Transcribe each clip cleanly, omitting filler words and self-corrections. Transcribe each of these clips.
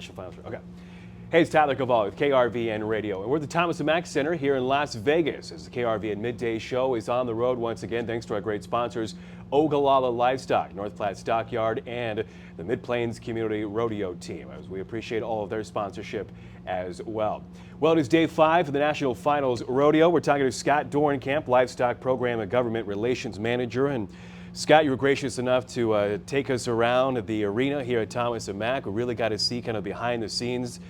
National Finals. Okay. Hey, it's Tyler Cavalli with KRVN Radio, and we're at the Thomas & Mack Center here in Las Vegas as the KRVN Midday Show is on the road once again, thanks to our great sponsors, Ogallala Livestock, North Platte Stockyard, and the Mid-Plains Community Rodeo Team, as we appreciate all of their sponsorship as well. Well, it is day 5 of the National Finals Rodeo. We're talking to Scott Dorenkamp, Livestock Program and Government Relations Manager. And Scott, you were gracious enough to take us around the arena here at Thomas & Mack. We really got to see kind of behind the scenes.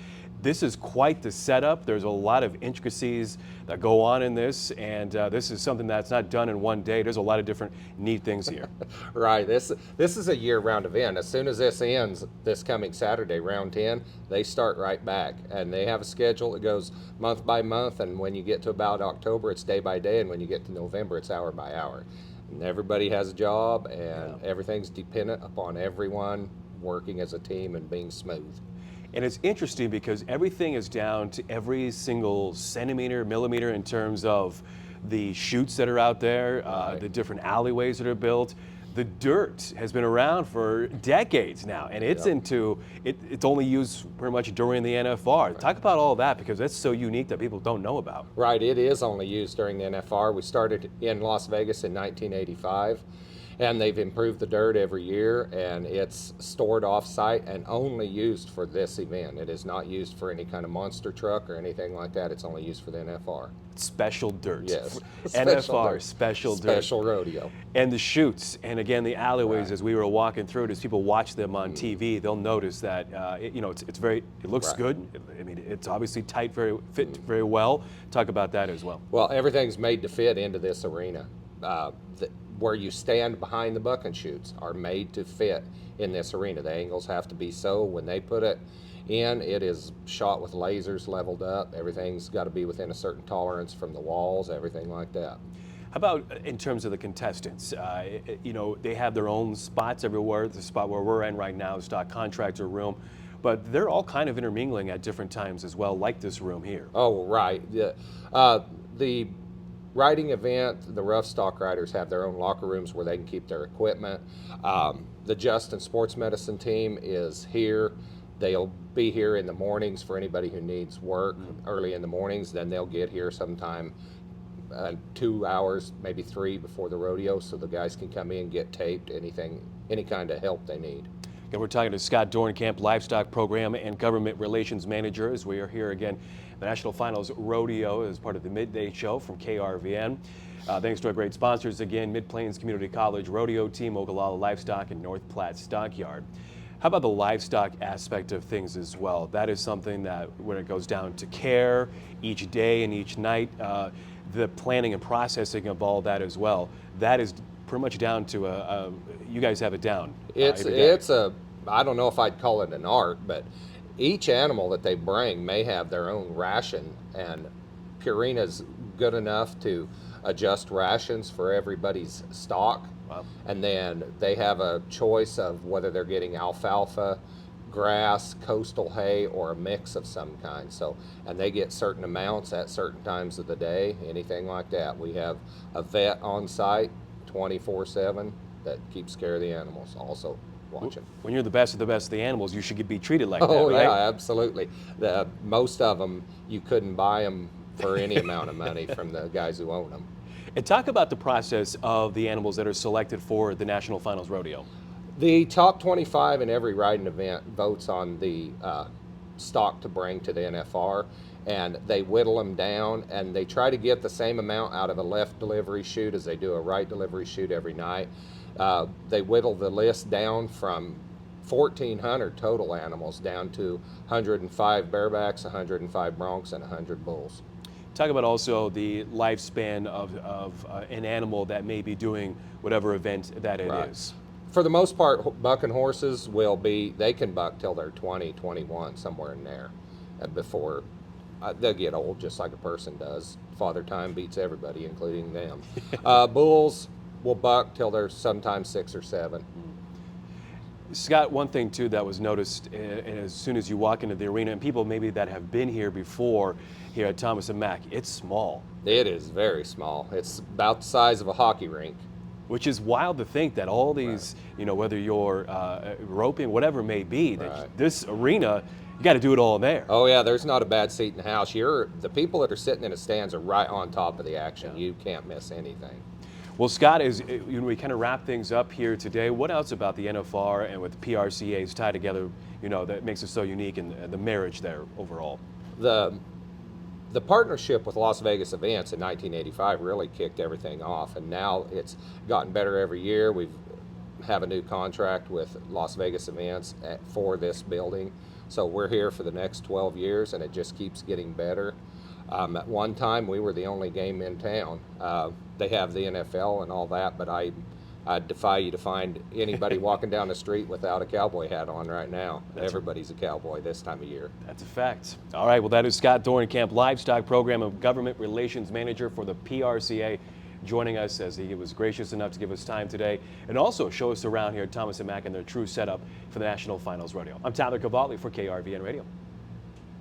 This is quite the setup. There's a lot of intricacies that go on in this, and this is something that's not done in one day. There's a lot of different neat things here. Right. This is a year-round event. As soon as this ends this coming Saturday, round 10, they start right back, and they have a schedule that goes month by month, and when you get to about October, it's day by day, and when you get to November, it's hour by hour. And everybody has a job, and everything's dependent upon everyone working as a team and being smooth. And it's interesting because everything is down to every single centimeter, millimeter in terms of the chutes that are out there, the different alleyways that are built. The dirt has been around for decades now, and it's it's only used pretty much during the NFR. Right. Talk about all that, because that's so unique that people don't know about. Right, it is only used during the NFR. We started in Las Vegas in 1985. And they've improved the dirt every year, and it's stored off-site and only used for this event. It is not used for any kind of monster truck or anything like that. It's only used for the NFR. Special dirt. Yes. NFR, dirt. special dirt. Special rodeo. And the chutes, and again, the alleyways, as we were walking through it, as people watch them on TV, they'll notice that, it looks good. I mean, it's obviously tight, fit very well. Talk about that as well. Well, everything's made to fit into this arena. Where you stand behind the bucking chutes are made to fit in this arena. The angles have to be so when they put it in, it is shot with lasers leveled up. Everything's got to be within a certain tolerance from the walls, everything like that. How about in terms of the contestants? They have their own spots everywhere. The spot where we're in right now is stock contractor room, but they're all kind of intermingling at different times as well, like this room here. Oh, right. The riding event, the rough stock riders have their own locker rooms where they can keep their equipment. The Justin Sports Medicine team is here. They'll be here in the mornings for anybody who needs work early in the mornings. Then they'll get here sometime 2 hours, maybe 3 before the rodeo, so the guys can come in, get taped, any kind of help they need. And we're talking to Scott Dorenkamp, Livestock Program and Government Relations Manager, as we are here again. The National Finals Rodeo is part of the Midday Show from KRVN. Thanks to our great sponsors again, Mid-Plains Community College Rodeo Team, Ogallala Livestock, and North Platte Stockyard. How about the livestock aspect of things as well? That is something that when it goes down to care each day and each night, the planning and processing of all that as well, that is pretty much down to you guys have it down. I don't know if I'd call it an art, but each animal that they bring may have their own ration, and Purina's good enough to adjust rations for everybody's stock. Wow. And then they have a choice of whether they're getting alfalfa, grass, coastal hay, or a mix of some kind. So, and they get certain amounts at certain times of the day, anything like that. We have a vet on site 24/7 that keeps care of the animals also. Watching. When you're the best of the animals, you should be treated like that, right? Oh, yeah, absolutely. Most of them, you couldn't buy them for any amount of money from the guys who own them. And talk about the process of the animals that are selected for the National Finals Rodeo. The top 25 in every riding event votes on the stock to bring to the NFR, and they whittle them down, and they try to get the same amount out of a left delivery chute as they do a right delivery chute every night. They whittle the list down from 1,400 total animals down to 105 barebacks, 105 broncs, and 100 bulls. Talk about also the lifespan of an animal that may be doing whatever event that it is. For the most part, bucking horses they can buck till they're 20, 21, somewhere in there. And before they'll get old, just like a person does. Father time beats everybody, including them. Bulls will buck till they're sometimes 6 or 7. Scott, one thing too that was noticed as soon as you walk into the arena, and people maybe that have been here before here at Thomas & Mack, it's small. It is very small. It's about the size of a hockey rink. Which is wild to think that all these, whether you're roping, whatever it may be, that this arena You got to do it all in there. Oh yeah, there's not a bad seat in the house. The people that are sitting in the stands are right on top of the action. Yeah. You can't miss anything. Well, Scott, as we kind of wrap things up here today, what else about the NFR and with the PRCA's tied together, that makes it so unique, and the marriage there overall? The partnership with Las Vegas Events in 1985 really kicked everything off, and now it's gotten better every year. We have a new contract with Las Vegas Events for this building, so we're here for the next 12 years, and it just keeps getting better. At one time, we were the only game in town. They have the NFL and all that, but I defy you to find anybody walking down the street without a cowboy hat on right now. Everybody's a cowboy this time of year. That's a fact. All right, well, that is Scott Dorenkamp, Livestock Program and Government Relations Manager for the PRCA, joining us as he was gracious enough to give us time today and also show us around here at Thomas & Mack and their true setup for the National Finals Rodeo. I'm Tyler Cavalli for KRVN Radio.